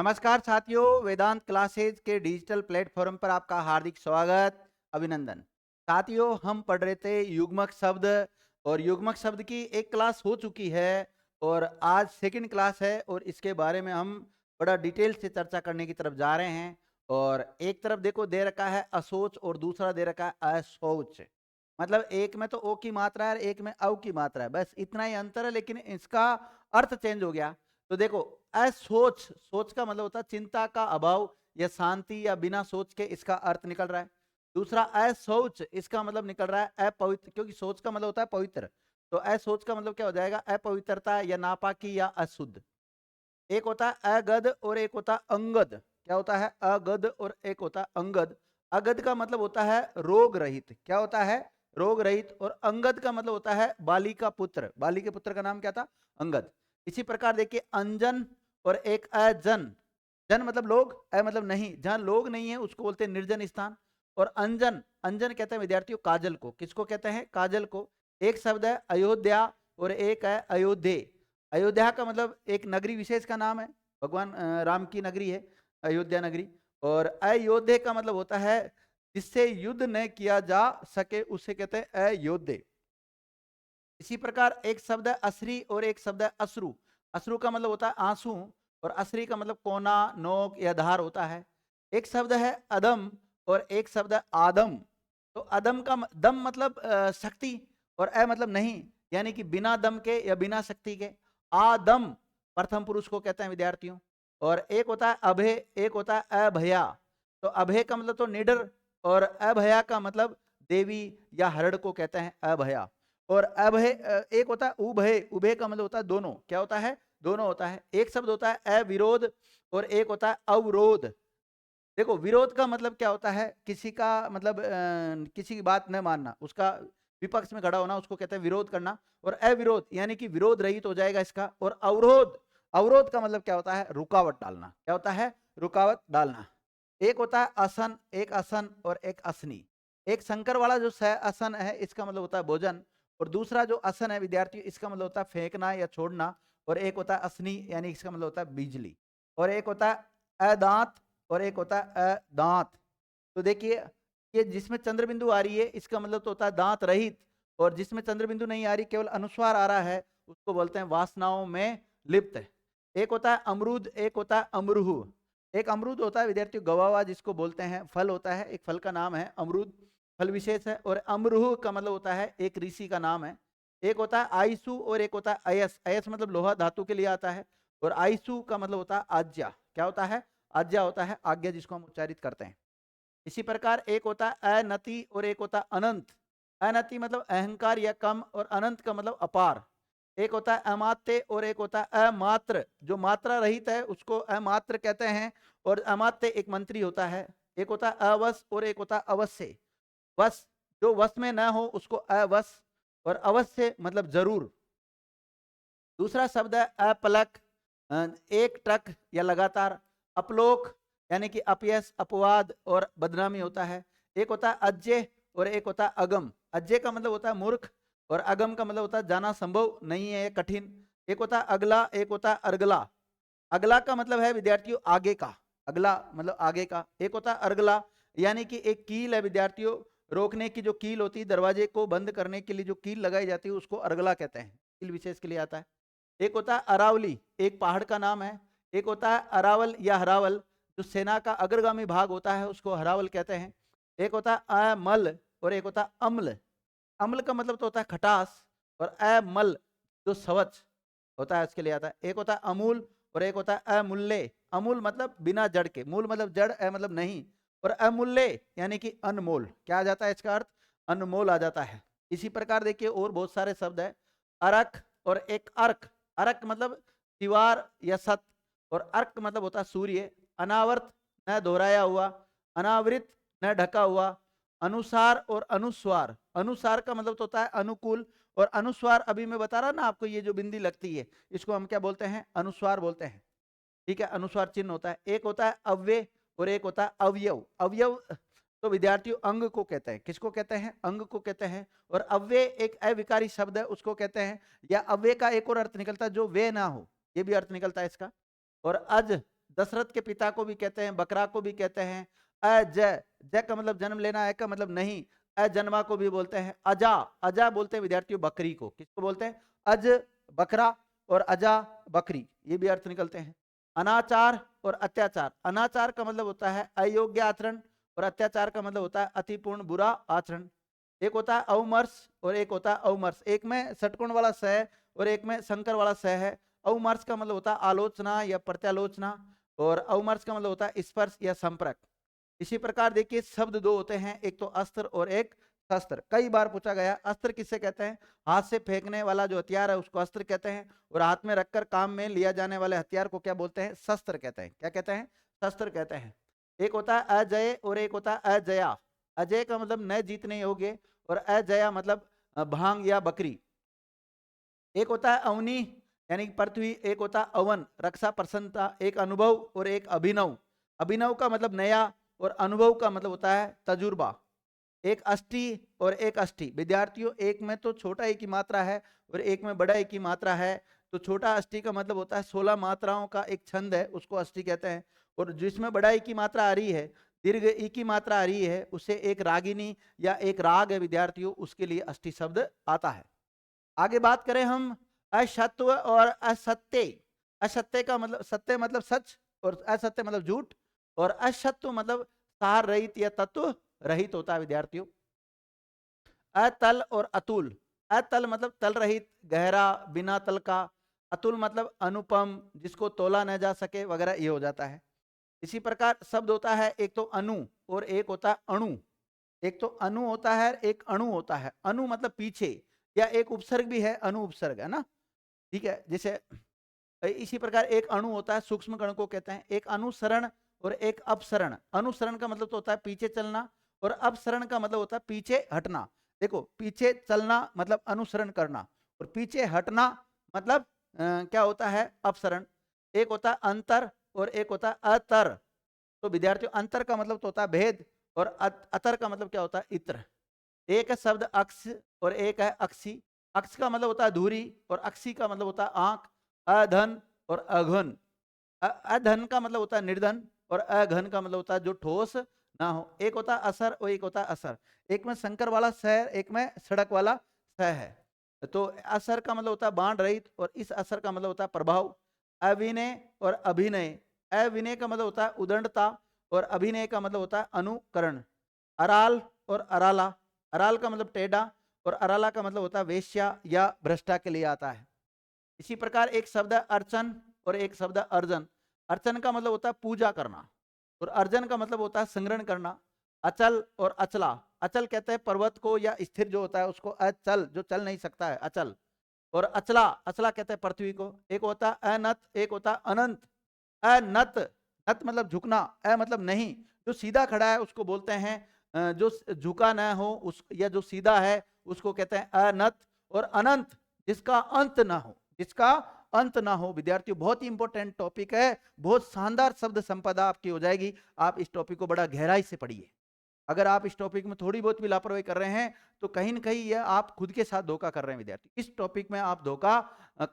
नमस्कार साथियों, वेदांत क्लासेज के डिजिटल प्लेटफॉर्म पर आपका हार्दिक स्वागत, अभिनंदन। साथियों, हम पढ़ रहे थे युग्मक शब्द और युग्मक शब्द की एक क्लास हो चुकी है और आज सेकंड क्लास है और इसके बारे में हम बड़ा डिटेल से चर्चा करने की तरफ जा रहे हैं। और एक तरफ देखो दे रखा है असोच और दूसरा दे रखा है असोच। मतलब एक में तो ओ की मात्रा है और एक में औ की मात्रा है, बस इतना ही अंतर है, लेकिन इसका अर्थ चेंज हो गया। तो देखो, असोच, सोच का मतलब होता है चिंता का अभाव या शांति या बिना सोच के, इसका अर्थ निकल रहा है। दूसरा असोच, इसका मतलब निकल रहा है अपवित्र, क्योंकि सोच का मतलब होता है पवित्र। तो असोच का मतलब क्या हो जाएगा? अपवित्रता या नापाकी या अशुद्ध। एक होता है अगध और एक होता है अंगद। क्या होता है? अगध और एक होता है अंगद। अगध का मतलब होता है रोग रहित। क्या होता है? रोग रहित। और अंगद का मतलब होता है बाली का पुत्र। बाली के पुत्र का नाम क्या था? अंगद। इसी प्रकार देखिए अंजन और एक अजन। जन मतलब लोग, अ मतलब नहीं। जहां लोग नहीं है उसको बोलते हैं निर्जन स्थान। और अंजन, अंजन कहते हैं विद्यार्थियों काजल को। किसको कहते हैं? काजल को। एक शब्द है अयोध्या और एक है अयोध्ये। अयोध्या का मतलब एक नगरी विशेष का नाम है, भगवान राम की नगरी है अयोध्या नगरी। और अयोध्ये का मतलब होता है जिससे युद्ध न किया जा सके, उसे कहते हैं अयोध्ये। इसी प्रकार एक शब्द है असरी और एक शब्द है अश्रु। अश्रु का मतलब होता है आंसू और असरी का मतलब कोना, नोक या धार होता है। एक शब्द है अदम और एक शब्द है आदम। तो अदम का दम मतलब शक्ति और अ मतलब नहीं, यानी कि बिना दम के या बिना शक्ति के। आदम प्रथम पुरुष को कहते हैं विद्यार्थियों। और एक होता है अभय, एक होता है अभया। तो अभय का मतलब तो निडर और अभया का मतलब देवी या हरण को कहते हैं अभया। और अभय एक होता है उभय। उभय का मतलब होता है दोनों। क्या होता है? दोनों होता है। एक शब्द होता है अविरोध और एक होता है अवरोध। देखो, विरोध का मतलब क्या होता है? किसी का मतलब किसी की बात न मानना, उसका विपक्ष में खड़ा होना, उसको कहते हैं विरोध करना। और अविरोध यानी कि विरोध रहित हो जाएगा इसका। और अवरोध, अवरोध का मतलब क्या होता है? रुकावट डालना। क्या होता है? रुकावट डालना। एक होता है असन, एक असन और एक असनी। एक शंकर वाला जो स असन है, इसका मतलब होता है भोजन। और दूसरा जो असन है विद्यार्थी, इसका मतलब होता है फेंकना या छोड़ना। और एक होता है असनी, यानी इसका मतलब होता है बिजली। और एक होता है अदांत और एक होता है अदांत। तो देखिए, ये जिसमें चंद्र बिंदु आ रही है इसका मतलब तो होता है दांत रहित। और जिसमें चंद्र बिंदु नहीं आ रही, केवल अनुस्वार आ रहा है, उसको बोलते हैं वासनाओं में लिप्त। एक होता है अमरूद, एक होता है अमरूह। एक अमरूद होता है विद्यार्थियों गवावा, जिसको बोलते हैं फल होता है, एक फल का नाम है अमरूद, फल विशेष है। और अमरूह का मतलब होता है एक ऋषि का नाम है। एक होता है आयसु और एक होता है अयस। अयस मतलब लोहा धातु के लिए आता है। और आयसु का मतलब होता है आज्ञा। क्या होता है? आज्ञा होता है, आज्ञा जिसको हम उच्चारित करते हैं। इसी प्रकार एक होता है अनति और एक होता है अनंत। अनति मतलब अहंकार या कम और अनंत का मतलब अपार। एक होता है अमात्य और एक होता है अमात्र। जो मात्रा रहित है उसको अमात्र कहते हैं। और अमात्य एक मंत्री होता है। एक होता है अवश और एक होता है अवश्य। वश, जो वश में ना हो उसको अवश। और अवश्य मतलब जरूर। दूसरा शब्द है अपलक, एक टक या लगातार। अपलोक यानी कि अपयश, अपवाद और बदनामी होता है। एक होता है अज्ञे और एक होता है अगम। अज्ञे का मतलब होता है मूर्ख और अगम का मतलब होता है जाना संभव नहीं है, कठिन। एक होता है अगला, एक होता है अर्गला। अगला का मतलब है विद्यार्थियों आगे का। अगला मतलब आगे का। एक होता है अर्गला, यानी कि एक कील है विद्यार्थियों, रोकने की जो कील होती है, दरवाजे को बंद करने के लिए जो कील लगाई जाती है उसको अर्गला कहते हैं, कील विशेष के लिए आता है। एक होता है अरावली, एक पहाड़ का नाम है। एक होता है अरावल या हरावल, जो सेना का अग्रगामी भाग होता है उसको हरावल कहते हैं। एक होता है अमल और एक होता है अम्ल। अम्ल का मतलब तो होता है खटास। और अमल जो स्वच्छ होता है उसके लिए आता है। एक होता है अमूल और एक होता है अमूल्य। अमूल मतलब बिना जड़ के, मूल मतलब जड़, मतलब नहीं। और अमूल्य यानी कि अनमोल। क्या आ जाता है इसका अर्थ? अनमोल आ जाता है। इसी प्रकार देखिए और बहुत सारे शब्द है। अरख और एक अर्क। अर्क मतलब दीवार या सत। और अर्क मतलब होता है सूर्य। अनावर्त न दोहराया हुआ, अनावृत न ढका हुआ। अनुसार और अनुस्वार। अनुसार का मतलब तो होता है अनुकूल। और अनुस्वार अभी मैं बता रहा ना आपको, ये जो बिंदी लगती है इसको हम क्या बोलते हैं? अनुस्वार बोलते हैं। ठीक है, अनुस्वार चिन्ह होता है। एक होता है अव्यय और एक होता है अवयव। अवयव तो विद्यार्थियों अंग को कहते हैं। किसको कहते हैं? अंग को कहते हैं। और अव्यय एक अविकारी शब्द है, उसको कहते हैं। या अव्यय का एक और अर्थ निकलता है जो वे ना हो, ये भी अर्थ निकलता है इसका। और अज दशरथ के पिता को भी कहते हैं, बकरा को भी कहते हैं। अजय, जय का मतलब जन्म लेना, है का मतलब नहीं। अजन्मा को भी बोलते हैं। अजा, अजा बोलते हैं विद्यार्थियों बकरी को। किसको बोलते हैं? अज बकरा और अजा बकरी, ये भी अर्थ निकलते हैं। अनाचार और अत्याचार, अनाचार का मतलब होता है अयोग्य आचरण और अत्याचार का मतलब होता है अतिपूर्ण बुरा आचरण। एक होता है अवमर्श और एक होता है अवमर्श, एक में षटकोण वाला स है और एक में शंकर वाला स है। अवमर्श का मतलब होता है आलोचना या प्रत्यालोचना और अवमर्श का मतलब होता है स्पर्श या संपर्क। इसी प्रकार देखिए शब्द दो होते हैं, एक तो अस्त्र और एक शस्त्र। कई बार पूछा गया अस्त्र किससे कहते हैं? हाथ से फेंकने वाला जो हथियार है उसको अस्त्र कहते हैं, और हाथ में रखकर काम में लिया जाने वाले हथियार को क्या बोलते हैं? शस्त्र कहते हैं। क्या कहते हैं? शस्त्र कहते हैं। एक होता है अजय और एक होता है अजया। अजय का मतलब न जीतने योग्य और अजया मतलब भांग या बकरी। एक होता है अवनी यानी कि पृथ्वी, एक होता है अवन रक्षा प्रसन्नता, एक अनुभव और एक अभिनव। अभिनव का मतलब नया और अनुभव का मतलब होता है तजुर्बा। एक अष्टी और एक अष्टी, विद्यार्थियों एक में तो छोटा एक की मात्रा है और एक में बड़ा एक की मात्रा है। तो छोटा अष्टी का मतलब होता है 16 मात्राओं का एक छंद है, उसको अष्टी कहते हैं। और जिसमें बड़ा एक की मात्रा आ रही है, दीर्घ ई की मात्रा आ रही है, उसे एक रागिनी या एक राग है विद्यार्थियों, उसके लिए अष्टी शब्द आता है। आगे बात करें हम असत्व और असत्य। असत्य का मतलब, सत्य मतलब सच और असत्य मतलब झूठ, और असत्व मतलब सार रहित या तत्व रहित होता है विद्यार्थियों। अतल और अतुल, अतल मतलब तल रहित, गहरा, बिना तल का। अतुल मतलब अनुपम, जिसको तोला न जा सके वगैरह, ये हो जाता है। इसी प्रकार शब्द होता है एक तो अनु और एक होता है अणु। एक तो अनु होता है, एक अणु होता है। अनु मतलब पीछे, या एक उपसर्ग भी है, अनु उपसर्ग है ना, ठीक है। जैसे इसी प्रकार एक अणु होता है, सूक्ष्म कण को कहते हैं। एक अनुसरण और एक अपसरण। अनुसरण का मतलब तो होता है पीछे चलना और अपसरण का मतलब होता है पीछे हटना। देखो, पीछे चलना मतलब अनुसरण करना और पीछे हटना मतलब क्या होता है? अपसरण। एक होता है अंतर और एक होता है अतर। तो विद्यार्थियों अंतर का मतलब तो होता है भेद और अतर का मतलब क्या होता है? इत्र। एक है शब्द अक्ष और एक है अक्षी। अक्ष का मतलब होता है धुरी और अक्षी का मतलब होता है आंख। अधन और अघन। अधन का मतलब होता है निर्धन और अघन का मतलब होता है जो ठोस ना हो। एक होता है असर और एक होता है असर। एक में संकर वाला स है, एक में सड़क वाला स है। तो असर का मतलब होता है बाण रहित और इस असर का मतलब होता है प्रभाव। अभिनय और अभिनय। अभिनय का मतलब होता है उदंडता और अभिनय का मतलब होता है अनुकरण। अराल और अराला। अराल का मतलब टेढ़ा और अराला का मतलब होता है वेश्या या भ्रष्टा के लिए आता है। इसी प्रकार एक शब्द है अर्चन और एक शब्द है अर्जन। अर्चन का मतलब होता है पूजा करना और अर्जन का मतलब होता है संग्रहण करना। अचल और अचला। अचल कहते हैं पर्वत को या स्थिर जो होता है उसको, अचल जो चल नहीं सकता है, अचल। और अचला, अचला कहते हैं पृथ्वी को। एक होता है अनत, एक होता है अनंत। अनत, नत मतलब झुकना, अ मतलब नहीं, जो सीधा खड़ा है उसको बोलते हैं जो झुका ना हो उस, या जो सीधा है उसको कहते हैं अनत। और अनंत जिसका अंत ना हो, जिसका अंत ना हो। विद्यार्थियों बहुत ही इंपॉर्टेंट टॉपिक है, बहुत शानदार शब्द संपदा आपकी हो जाएगी। आप इस टॉपिक को बड़ा गहराई से पढ़िए। अगर आप इस टॉपिक में थोड़ी बहुत भी लापरवाही कर रहे हैं तो कहीं ना कहीं यह आप खुद के साथ धोखा कर रहे हैं विद्यार्थी। इस टॉपिक में आप धोखा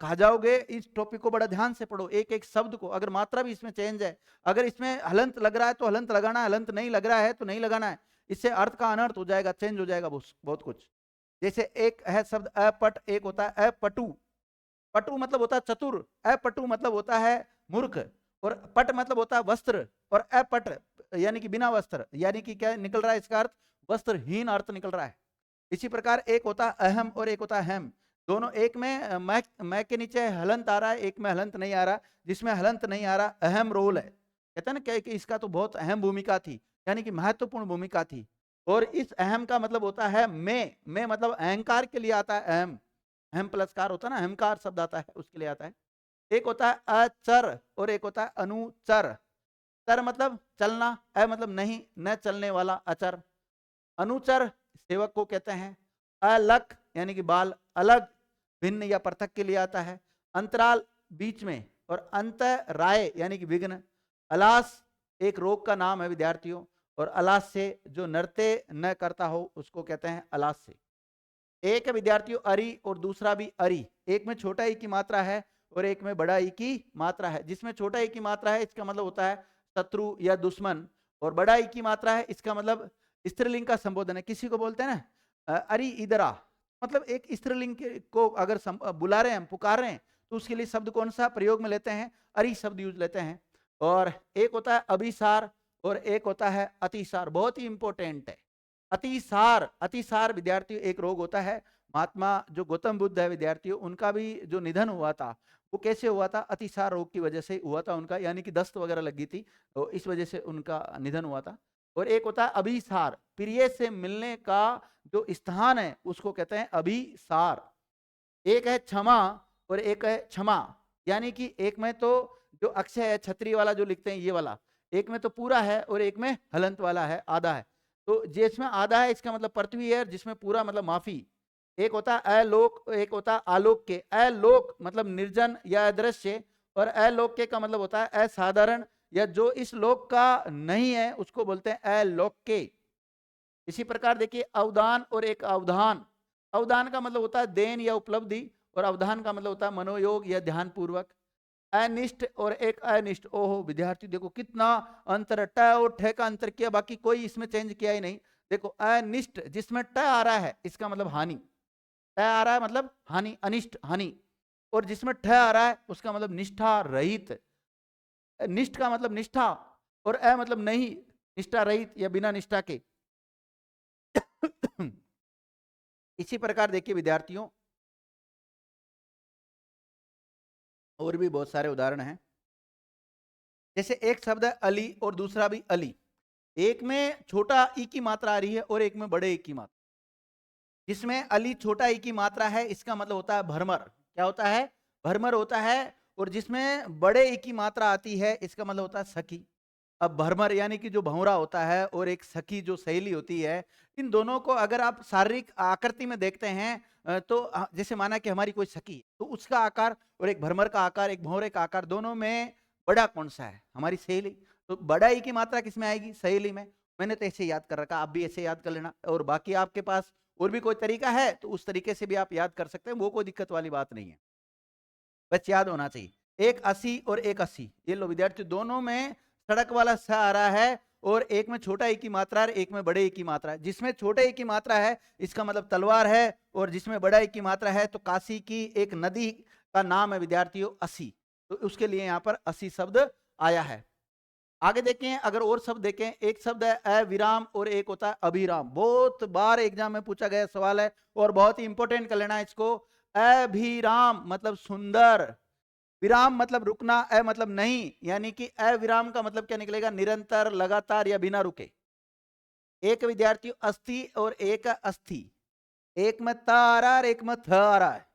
खा जाओगे। इस टॉपिक को बड़ा ध्यान से पढ़ो, एक एक शब्द को। अगर मात्रा भी इसमें चेंज है, अगर इसमें हलंत लग रहा है तो हलंत लगाना है, हलंत नहीं लग रहा है तो नहीं लगाना है। इससे अर्थ का अनर्थ हो जाएगा, चेंज हो जाएगा बहुत कुछ। जैसे एक है शब्द अपट, एक होता है अपटू। पटु मतलब होता है चतुर, अपटु मतलब होता है मूर्ख, और पट मतलब होता है वस्त्र, और अपट यानी कि बिना वस्त्र, यानी कि क्या निकल रहा है इसका अर्थ? वस्त्रहीन अर्थ निकल रहा है। इसी प्रकार एक होता है अहम और एक होता है हम। दोनों, एक में मैं के नीचे हलंत आ रहा है, एक में हलंत नहीं आ रहा। जिसमें हलंत नहीं आ रहा अहम रोल है, कहते हैं ना कि इसका तो बहुत अहम भूमिका थी, यानी कि महत्वपूर्ण भूमिका थी। और इस अहम का मतलब होता है मैं मतलब अहंकार के लिए आता है अहम। अहम प्लस कार होता है ना, अहंकार शब्द आता है उसके लिए आता है। एक होता है अचर और एक होता है अनुचर। चर मतलब चलना, अ मतलब नहीं, न चलने वाला अचर। अनुचर सेवक को कहते हैं। अलग यानी कि बाल, अलग भिन्न या पृथक के लिए आता है। अंतराल बीच में, और अंतराय यानी कि विघ्न। अलास एक रोग का नाम है विद्यार्थियों, और अलास से जो नृत्य न करता हो उसको कहते हैं अलास से। एक है विद्यार्थियों अरी और दूसरा भी अरी। एक में छोटा ई की मात्रा है और एक में बड़ा ई की मात्रा है। जिसमें छोटा ई की मात्रा है इसका मतलब होता है शत्रु या दुश्मन, और बड़ा ई की मात्रा है इसका मतलब स्त्रीलिंग का संबोधन है। किसी को बोलते हैं ना अरे इधर आ, मतलब एक स्त्रीलिंग को अगर बुला रहे हैं, हम पुकार रहे हैं, तो उसके लिए शब्द कौन सा प्रयोग में लेते हैं? अरि शब्द यूज लेते हैं। और एक होता है अभिसार और एक होता है अतिसार, बहुत ही इंपॉर्टेंट है। अतिसार, अतिसार विद्यार्थियों एक रोग होता है। महात्मा जो गौतम बुद्ध है विद्यार्थियों, उनका भी जो निधन हुआ था वो कैसे हुआ था? अतिसार रोग की वजह से हुआ था उनका, यानी कि दस्त वगैरह लगी थी, तो इस वजह से उनका निधन हुआ था। और एक होता है अभिसार, प्रिय से मिलने का जो स्थान है उसको कहते हैं अभिसार। एक है क्षमा और एक है क्षमा, यानी कि एक में तो जो अक्षय है छतरी वाला जो लिखते हैं ये वाला, एक में तो पूरा है और एक में हलंत वाला है, आधा है। तो जिसमें आधा है इसका मतलब पृथ्वी है, जिसमें पूरा मतलब माफी। एक होता है अलोक, एक होता है आलोक के। अलोक मतलब निर्जन या अदृश्य, और अलोक का मतलब होता है असाधारण, या जो इस लोक का नहीं है उसको बोलते हैं अलोक के। इसी प्रकार देखिए अवदान और एक अवधान। अवदान का मतलब होता है देन या उपलब्धि, और अवधान का मतलब होता है मनोयोग या ध्यान पूर्वक। अनिष्ट और एक अनिष्ट, ओहो विद्यार्थी देखो कितना अंतर, ट और ठ का अंतर किया, बाकी कोई इसमें चेंज किया ही नहीं। देखो अनिष्ट जिसमें ट आ रहा है इसका मतलब हानि, ट आ रहा है मतलब हानि, अनिष्ट हानि। और जिसमें ठ आ रहा है उसका मतलब निष्ठा रहित। निष्ठ का मतलब निष्ठा, और अ मतलब नहीं, निष्ठा रहित या बिना निष्ठा के। इसी प्रकार देखिए विद्यार्थियों और भी बहुत सारे उदाहरण हैं। जैसे एक शब्द है अली और दूसरा भी अली, एक में छोटा ई की मात्रा आ रही है और एक में बड़े ई की मात्रा। जिसमें अली छोटा ई की मात्रा है इसका मतलब होता है भरमर। क्या होता है? भरमर होता है। और जिसमें बड़े ई की मात्रा आती है इसका मतलब होता है सखी। अब भरमर यानी कि जो भंवरा होता है और एक सखी जो सहेली होती है, इन दोनों को अगर आप शारीरिक आकृति में देखते हैं तो जैसे माना कि हमारी कोई सखी, तो उसका आकार और एक भरमर का आकार, एक भंवरे का आकार, दोनों में बड़ा कौन सा है? हमारी सहेली। तो बड़ा ई की मात्रा किस में आएगी? सहेली में। मैंने तो ऐसे याद कर रखा, आप भी ऐसे याद कर लेना, और बाकी आपके पास और भी कोई तरीका है तो उस तरीके से भी आप याद कर सकते हैं, वो कोई दिक्कत वाली बात नहीं है, बस याद होना चाहिए। एक 80 और एक 80, ये लो विद्यार्थी, दोनों में सड़क वाला स आ रहा है, और एक में छोटा ई की मात्रा है, एक में बड़े ई की मात्रा है। जिसमें छोटे ई की मात्रा है इसका मतलब तलवार है, और जिसमें बड़ा ई की मात्रा है तो काशी की एक नदी का नाम है विद्यार्थियों असी, तो उसके लिए यहाँ पर असी शब्द आया है। आगे देखें, अगर और शब्द देखें, एक शब्द है अविराम और एक होता है अभिराम। बहुत बार एग्जाम में पूछा गया सवाल है और बहुत ही इंपॉर्टेंट कर लेना है इसको। अभिराम मतलब सुंदर, विराम मतलब रुकना, अ मतलब नहीं, यानी कि अविराम का मतलब क्या निकलेगा? निरंतर, लगातार या बिना रुके। एक विद्यार्थी अस्थि और एक अस्थि, एक में त आ रहा है और एक में थ आ रहा है।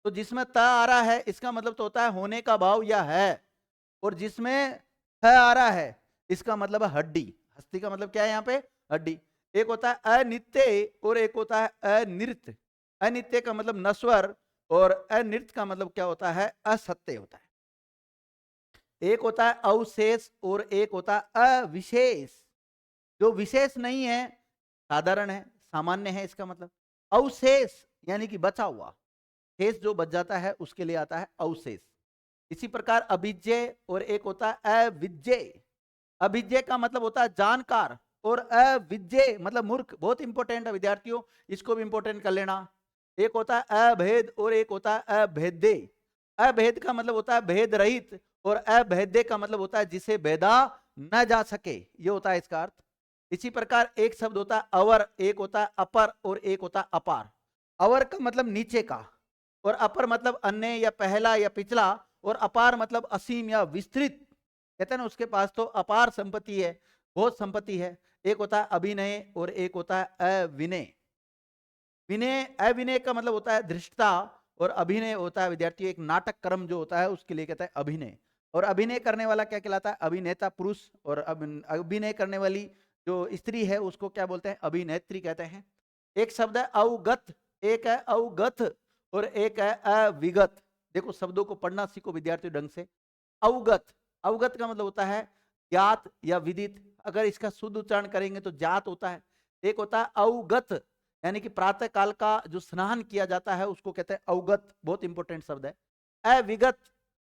तो जिसमें त आ रहा है इसका मतलब तो होता है होने का भाव या है, और जिसमें थ आ रहा है इसका मतलब है हड्डी। अस्थि का मतलब क्या है यहाँ पे? हड्डी। एक होता है अनित्य और एक होता है अनित्य। अनित्य का मतलब नश्वर, और अनित्य का मतलब क्या होता है? असत्य होता है। एक होता है अवशेष और एक होता है अविशेष। जो विशेष नहीं है, साधारण है, सामान्य है, इसका मतलब। अवशेष यानी कि बचा हुआ, शेष जो बच जाता है उसके लिए आता है अवशेष। इसी प्रकार अभिज्ञ और एक होता है अविज्ञ। अभिज्ञ का मतलब होता है जानकार, और अविज्ञ मतलब मूर्ख। बहुत इंपॉर्टेंट है विद्यार्थियों, इसको भी इंपॉर्टेंट कर लेना। एक होता है अभेद और एक होता है अभेद्य। अभेद का मतलब होता है भेद रहित, और अभेद्य का मतलब होता है जिसे भेदा न जा सके, ये होता है इसका अर्थ। इसी प्रकार एक शब्द होता है अवर, एक होता है अपर और एक होता है अपार। अवर का मतलब नीचे का, और अपर मतलब अन्य या पहला या पिछला, और अपार मतलब असीम या विस्तृत। कहते हैं ना उसके पास तो अपार संपत्ति है, बहुत संपत्ति है। एक होता है अभिनय और एक होता है अविनय। विनय, अविनय का मतलब होता है धृष्टता, और अभिनय होता है विद्यार्थी एक नाटक कर्म जो होता है उसके लिए कहता है अभिनय। और अभिनय करने वाला क्या कहलाता है? अभिनेता पुरुष, और अभिनय करने वाली जो स्त्री है उसको क्या बोलते हैं? अभिनेत्री कहते हैं। एक शब्द है अवगत, एक है अवगत और एक है अविगत। देखो शब्दों को पढ़ना सीखो विद्यार्थी ढंग से। अवगत, अवगत का मतलब होता है ज्ञात या विदित, अगर इसका शुद्ध उच्चारण करेंगे तो जात होता है। एक होता है अवगत, यानी कि प्रातः काल का जो स्नान किया जाता है उसको कहते हैं अवगत, बहुत इंपॉर्टेंट शब्द है। अविगत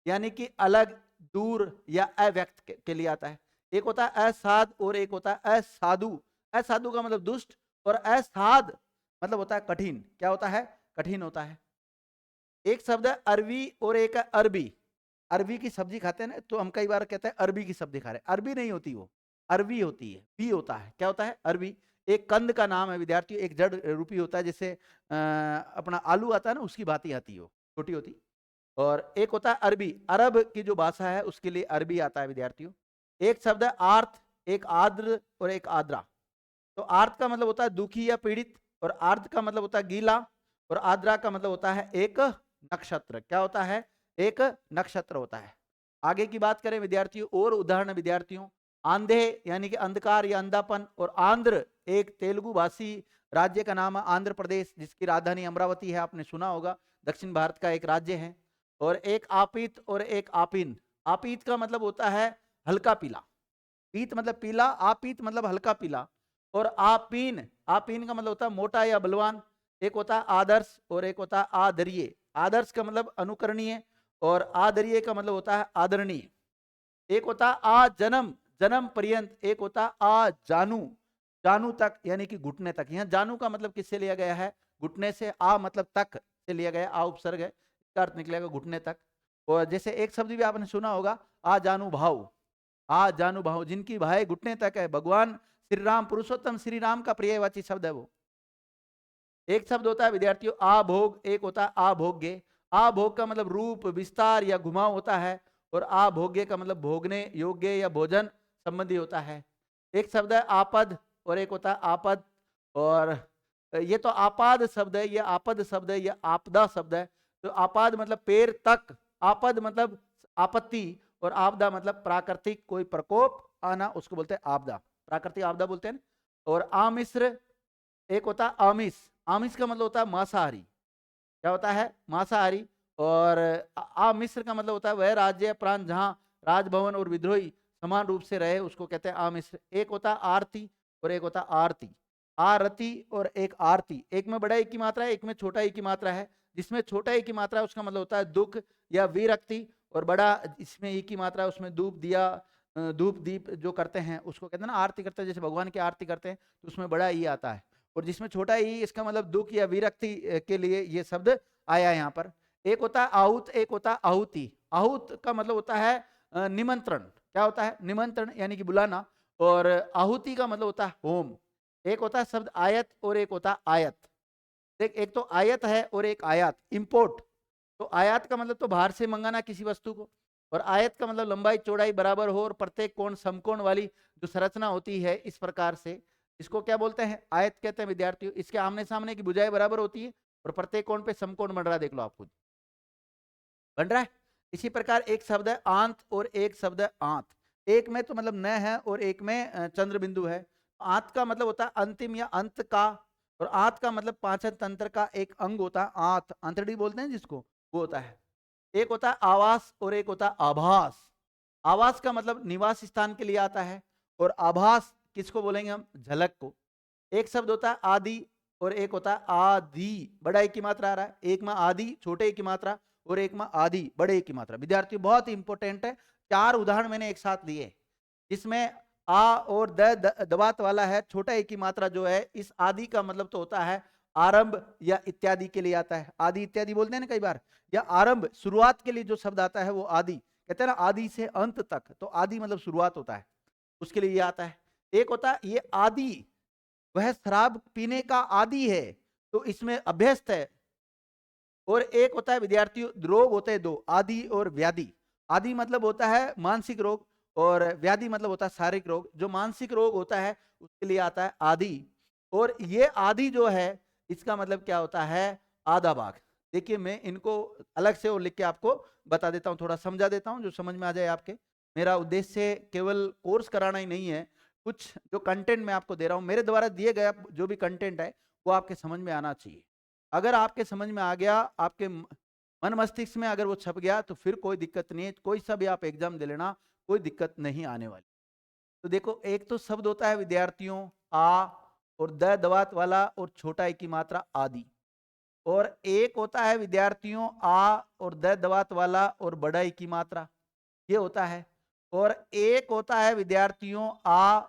यानी कि अलग, दूर या अव्यक्त के लिए आता है। एक होता है असाध और एक होता है असाधु। असाधु का मतलब दुष्ट और असाध मतलब होता है कठिन। क्या होता है? कठिन होता है। एक शब्द है अरवी और एक है अरबी। अरबी की सब्जी खाते हैं ना, तो हम कई बार कहते हैं अरबी की सब्जी खा रहे हैं। अरबी नहीं होती वो, अरबी होती है, बी होता है। क्या होता है? अरबी। एक कंद का नाम है विद्यार्थियों, एक जड़ रूपी होता है, जैसे अपना आलू आता है ना, उसकी भांति आती है वो, छोटी होती। और एक होता है अरबी, अरब की जो भाषा है उसके लिए अरबी आता है विद्यार्थियों। एक शब्द है आर्त, एक आर्द्र और एक आद्रा। तो आर्त का मतलब होता है दुखी या पीड़ित, और आर्द्र का मतलब होता है गीला, और आद्रा का मतलब होता है एक नक्षत्र। क्या होता है? एक नक्षत्र होता है। आगे की बात करें विद्यार्थियों, और उदाहरण विद्यार्थियों, आंधे यानी कि अंधकार या अंधापन, और आंध्र एक तेलुगु भाषी राज्य का नाम है आंध्र प्रदेश, जिसकी राजधानी अमरावती है, आपने सुना होगा, दक्षिण भारत का एक राज्य है। और एक आपित और एक आपिन। आपित का मतलब होता है हल्का पीला, पीत मतलब पीला, आपित मतलब हल्का पीला। और आपीन, आपीन का मतलब होता है मोटा या बलवान। एक होता है आदर्श और एक होता है आदरीय। आदर्श का मतलब अनुकरणीय, और आदरीय का मतलब होता है आदरणीय। एक होता है आ जन्म, जन्म पर्यंत। एक होता है आ जानू, जानू तक यानी कि घुटने तक। यहाँ जानू का मतलब किससे लिया गया है? घुटने से। आ मतलब तक से लिया गया, आ उपसर्ग है, इसका अर्थ निकलेगा घुटने तक। और जैसे एक शब्द भी आपने सुना होगा, आ जानू भाव। आ जानू भाव, जिनकी भाई घुटने तक है। भगवान श्री राम, पुरुषोत्तम श्री राम का पर्यायवाची शब्द है वो। एक शब्द होता है विद्यार्थियों आभोग, एक होता है आभोग्य। आभोग का मतलब रूप, विस्तार या घुमाव होता है, और आभोग्य का मतलब भोगने योग्य या भोजन संबंधी होता है। एक शब्द है आपद और एक होता है आपद। और ये तो आपाद शब्द है, ये आपद शब्द है, ये आपदा शब्द है। तो आपाद मतलब पैर तक, आपद मतलब आपत्ति, और आपदा मतलब प्राकृतिक कोई प्रकोप आना, उसको बोलते हैं आपदा, प्राकृतिक आपदा बोलते हैं। और आमिश्र एक होता है आमिष। आमिष का मतलब होता है मांसाहारी। क्या होता है? मांसाहारी। और आमिश्र का मतलब होता है वह राज्य प्रांत जहां राजभवन और विद्रोही समान रूप से रहे, उसको कहते हैं आमिश्र। एक होता है आरती और एक होता है आरती। आरती और एक आरती, एक में बड़ा एक की मात्रा है, एक में छोटा एक की मात्रा है। जिसमें छोटा एक की मात्रा है उसका मतलब होता है दुख या विरक्ति, और बड़ा इसमें एक की मात्रा है उसमें धूप दिया, धूप दीप जो करते हैं उसको कहते हैं ना आरती करते हैं, जैसे भगवान की आरती करते हैं, तो उसमें बड़ा ई आता है। और जिसमें छोटा ई, इसका मतलब दुख या विरक्ति के लिए ये शब्द आया है यहाँ पर। एक होता है आहुत, एक होता है आहुति। आहुत का मतलब होता है निमंत्रण। क्या होता है? निमंत्रण यानी कि बुलाना। और आहुति का मतलब होता है होम। एक होता है शब्द आयत और एक होता है आयत। देख, एक तो आयत है और एक आयात, इंपोर्ट। तो आयात का मतलब तो बाहर से मंगाना किसी वस्तु को, और आयत का मतलब लंबाई चौड़ाई बराबर हो और प्रत्येक कोण समकोण वाली जो संरचना होती है इस प्रकार से, इसको क्या बोलते हैं? आयत कहते हैं विद्यार्थियों। इसके आमने सामने की भुजाएं बराबर होती है और प्रत्येक कोण पे समकोण बन रहा है, देख लो आप खुद बन रहा है। इसी प्रकार एक शब्द है आंत और एक शब्द है आंत। एक में तो मतलब न है और एक में चंद्र बिंदु है। आंत का मतलब होता है अंतिम या अंत का, और आंत का मतलब पाचन तंत्र का एक अंग होता है, आंत, अंतड़ी बोलते हैं जिसको, वो होता है। एक होता है आवास और एक होता है आभास। आवास का मतलब निवास स्थान के लिए आता है, और आभास किसको बोलेंगे हम? झलक को। एक शब्द होता है आदि और एक होता है आदि, बड़ा एक की मात्रा आ रहा है। एक में आदि छोटे एक की मात्रा, और एक में आदि बड़े एक की मात्रा। विद्यार्थियों बहुत इंपॉर्टेंट है। चार उदाहरण मैंने एक साथ लिए, जिसमें आ और दबात वाला है, छोटा एक की मात्रा जो है। इस आदि का मतलब तो होता है आरंभ या इत्यादि के लिए आता है, आदि इत्यादि बोलते हैं ना कई बार, या आरंभ शुरुआत के लिए जो शब्द आता है वो आदि कहते हैं ना, आदि से अंत तक, तो आदि मतलब शुरुआत होता है, उसके लिए ये आता है। एक होता है ये आदि, वह शराब पीने का आदि है, तो इसमें अभ्यस्त है। और एक होता है विद्यार्थियों रोग होते हैं दो, आदि और व्याधि। आदि मतलब होता है मानसिक रोग, और व्याधि मतलब होता है शारीरिक रोग। जो मानसिक रोग होता है उसके लिए आता है आदि। और ये आदि जो है इसका मतलब क्या होता है? आधा भाग। देखिए मैं इनको अलग से और लिख के आपको बता देता हूँ, थोड़ा समझा देता हूँ जो समझ में आ जाए आपके। मेरा उद्देश्य केवल कोर्स कराना ही नहीं है, कुछ जो कंटेंट मैं आपको दे रहा हूँ, मेरे द्वारा दिए गए जो भी कंटेंट है वो आपके समझ में आना चाहिए। अगर आपके समझ में आ गया, आपके मन मस्तिष्क में अगर वो छप गया, तो फिर कोई दिक्कत नहीं है, कोई सा भी आप एग्जाम दे लेना, कोई दिक्कत नहीं आने वाली। तो देखो, एक तो शब्द होता है विद्यार्थियों आ, और द दवात वाला और छोटा एक की मात्रा आदि। और एक होता है विद्यार्थियों आ और द दवात वाला और बड़ा ई की मात्रा, ये होता है। और एक होता है विद्यार्थियों आ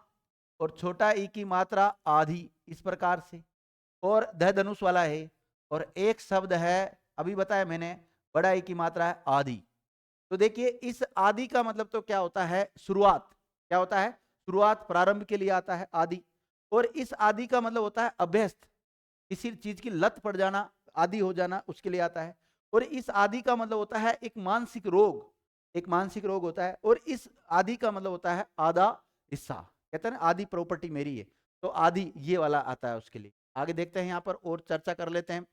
और छोटा ई की मात्रा आधी, इस प्रकार से। और ध धनुष वाला है। और एक शब्द है, अभी बताया मैंने, बड़ा ई की मात्रा है आधी। तो देखिए इस आदि का मतलब तो क्या होता है, शुरुआत। क्या होता है, शुरुआत, प्रारंभ के लिए आता है आदि। और इस आदि का मतलब होता है अभ्यस्त, किसी चीज की लत पड़ जाना, आदि हो जाना, उसके लिए आता है। और इस आदि का मतलब होता है एक मानसिक रोग, एक मानसिक रोग होता है। और इस आदि का मतलब होता है आधा हिस्सा, कहते हैं ना आदि प्रॉपर्टी मेरी है, तो आदि ये वाला आता है उसके लिए। आगे देखते हैं यहाँ पर और चर्चा कर लेते हैं।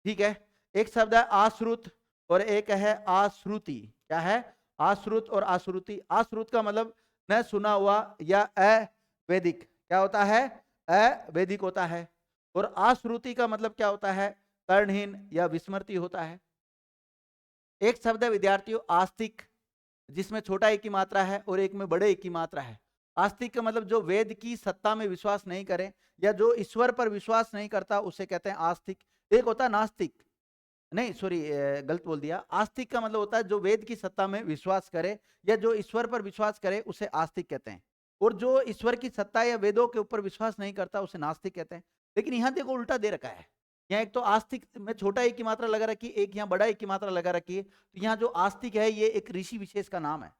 ठीक है, एक शब्द है आश्रुत और एक है आश्रुति। क्या है, आश्रुत और आश्रुति। आश्रुत का मतलब न सुना हुआ या अवैदिक, क्या होता है, अवैदिक होता है। और आश्रुति का मतलब क्या होता है, कर्णहीन या विस्मृति होता है। एक शब्द है विद्यार्थियों आस्तिक, जिसमें छोटा एक की मात्रा है और एक में बड़े एक की मात्रा है। आस्तिक का मतलब जो वेद की सत्ता में विश्वास नहीं करे या जो ईश्वर पर विश्वास नहीं करता, उसे कहते हैं आस्तिक। एक होता है नास्तिक, नहीं सॉरी गलत बोल दिया। आस्तिक का मतलब होता है जो वेद की सत्ता में विश्वास करे या जो ईश्वर पर विश्वास करे, उसे आस्तिक कहते हैं। और जो ईश्वर की सत्ता या वेदों के ऊपर विश्वास नहीं करता, उसे नास्तिक कहते हैं। लेकिन यहाँ देखो उल्टा दे रखा है, यहाँ एक तो आस्तिक में छोटा एक की मात्रा लगा रखी है, एक यहाँ बड़ा एक की मात्रा लगा रखी है। तो यहाँ जो आस्तिक है ये एक ऋषि विशेष का नाम है।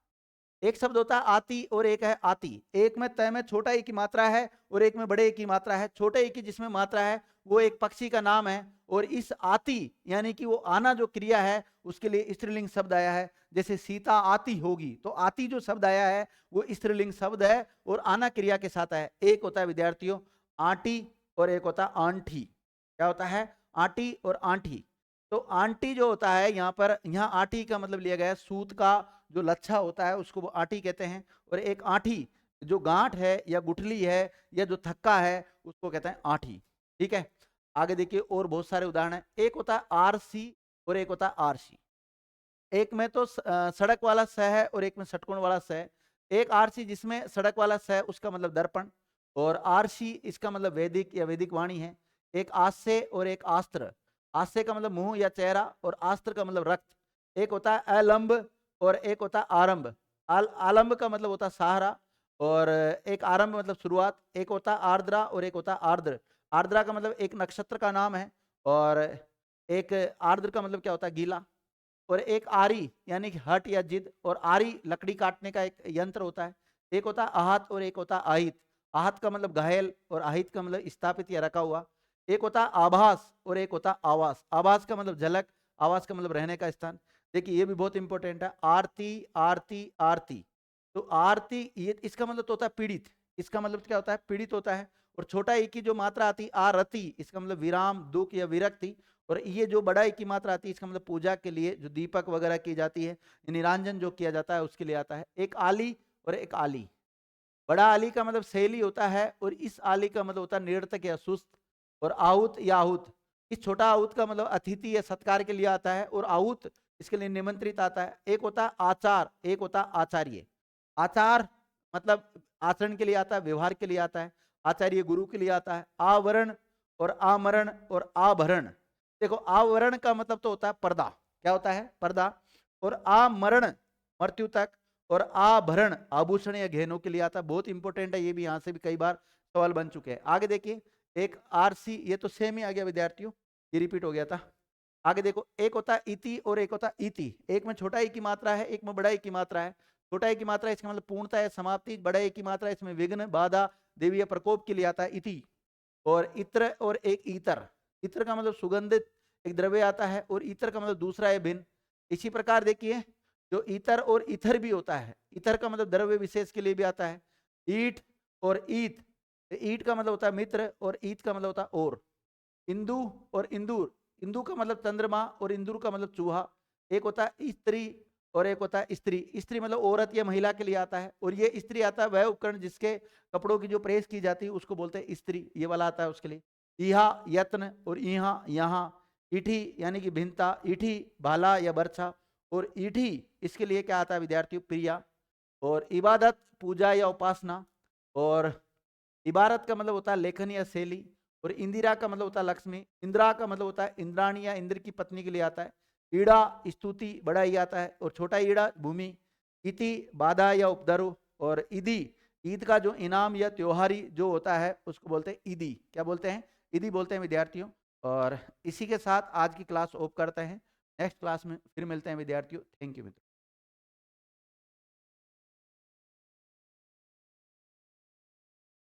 एक शब्द होता है आती और एक है आती। एक में तय में छोटा ई की मात्रा है और एक में बड़े ई की मात्रा है। छोटे ई की जिसमें मात्रा है वो एक पक्षी का नाम है। और इस आती यानी कि वो आना जो क्रिया है, उसके लिए स्त्रीलिंग शब्द आया है। जैसे सीता आती होगी, तो आती जो शब्द आया है वो स्त्रीलिंग शब्द है और आना क्रिया के साथ है। एक होता है विद्यार्थियों आंटी और एक होता है आंठी। क्या होता है, आंटी और आंठी। तो आंटी जो होता है यहाँ पर, यहाँ आंटी का मतलब लिया गया है सूत का जो लच्छा होता है उसको वो आंटी कहते हैं। और एक आंठी जो गांठ है या गुठली है या जो थक्का है, उसको कहते हैं आंठी। ठीक है, आगे देखिए और बहुत सारे उदाहरण है। एक होता है आरसी और एक होता है आरसी। एक में तो सड़क वाला स है और एक में षटकोण वाला स है। एक आरसी जिसमें सड़क वाला स है, उसका मतलब दर्पण। और आरसी इसका मतलब वैदिक या वैदिक वाणी है। एक आस्य और एक आस्त्र। आस्य का मतलब मुंह या चेहरा और आस्त्र का मतलब रक्त। एक होता है अलंब और एक होता है आरंभ। आलंब का मतलब होता है सहारा और एक आरंभ मतलब शुरुआत। एक होता है आर्द्रा और एक होता है आर्द्र। आर्द्रा का मतलब एक नक्षत्र का नाम है और एक आर्द्र का मतलब क्या होता है, गीला। और एक आरी यानी कि हट या जिद। और आरी लकड़ी काटने का एक यंत्र होता है। एक होता है आहत और एक होता है आहित। आहत का मतलब घायल और आहित का मतलब स्थापित या रखा हुआ। एक होता है आभास और एक होता है आवास। आवास का मतलब झलक, आवास का मतलब रहने का स्थान। देखिए ये भी बहुत इंपॉर्टेंट है, आरती आरती आरती। तो आरती ये इसका मतलब तो होता है पीड़ित, इसका मतलब क्या होता है, पीड़ित होता है। और छोटा एक की जो मात्रा आती आरती, इसका मतलब विराम, दुख या विरक्ति। और ये जो बड़ा एक की मात्रा आती है, इसका मतलब पूजा के लिए जो दीपक वगैरह की जाती है, निरांजन जो किया जाता है उसके लिए आता है। एक आली और एक आली। बड़ा आली का मतलब शैली होता है और इस आली का मतलब होता है निरर्थक या सुस्त। और आहुत या आहूत, इस छोटा आहुत का मतलब अतिथि या सत्कार के लिए आता है और आहूत इसके लिए निमंत्रित आता है। एक होता है आचार, एक होता है आचार्य। आचार मतलब आचरण के लिए आता है, व्यवहार के लिए आता है। आचार्य गुरु के लिए आता है। आवरण और आमरण और आभरण। देखो आवरण का मतलब तो होता है पर्दा, क्या होता है, पर्दा। और आमरण मृत्यु तक। और आभरण आभूषण या गहनों के लिए आता है। बहुत इंपॉर्टेंट है ये भी, यहाँ से भी कई बार सवाल बन चुके हैं। आगे देखिए एक आरसी, ये तो सेम ही आ गया विद्यार्थियों, ये रिपीट हो गया था। आगे देखो एक होता है इति और एक होता है इति। एक में छोटा एक की मात्रा है, एक में बड़ा एक की मात्रा है। छोटा एक की मात्रा इसका मतलब पूर्णता है, समाप्ति। बड़ा एक की मात्रा इसमें विघ्न, बाधा, देवी या प्रकोप के लिए आता है इति। और इत्र और एक ईतर। इत्र का मतलब सुगंधित एक द्रव्य आता है और ईतर का मतलब दूसरा है भिन्न। इसी प्रकार देखिए जो ईतर और ईथर भी होता है, ईथर का मतलब द्रव्य विशेष के लिए भी आता है। ईट और ईत, ईट का मतलब होता है मित्र और ईत का मतलब होता है और। इंदु और इंदूर, इंदु का मतलब चंद्रमा और इंदूर का मतलब चूहा। एक होता है स्त्री और एक होता है स्त्री। स्त्री मतलब औरत या महिला के लिए आता है। और ये स्त्री आता है वह उपकरण जिसके कपड़ों की जो प्रेस की जाती है उसको बोलते हैं स्त्री, ये वाला आता है उसके लिए। इहा यत्न और इहा यहाँ। ईठी यानी कि भिन्नता, ईठी भाला या बर्छा। और ईठी इसके लिए क्या आता है विद्यार्थियों, प्रिया। और इबादत पूजा या उपासना। और इबारत का मतलब होता है लेखन या शैली। और इंदिरा का मतलब होता है लक्ष्मी, इंदिरा का मतलब होता है इंद्राणी या इंद्र की पत्नी के लिए आता है। ईड़ा स्तुति बड़ा ही आता है, और छोटा ईड़ा भूमि। इति बाधा या उपद्रव, और ईदी ईद का जो इनाम या त्योहारी जो होता है उसको बोलते हैं ईदी। क्या बोलते हैं? ईदी बोलते हैं विद्यार्थियों। और इसी के साथ आज की क्लास ऑफ करते हैं। नेक्स्ट क्लास में फिर मिलते हैं विद्यार्थियों। थैंक यू मित्रों।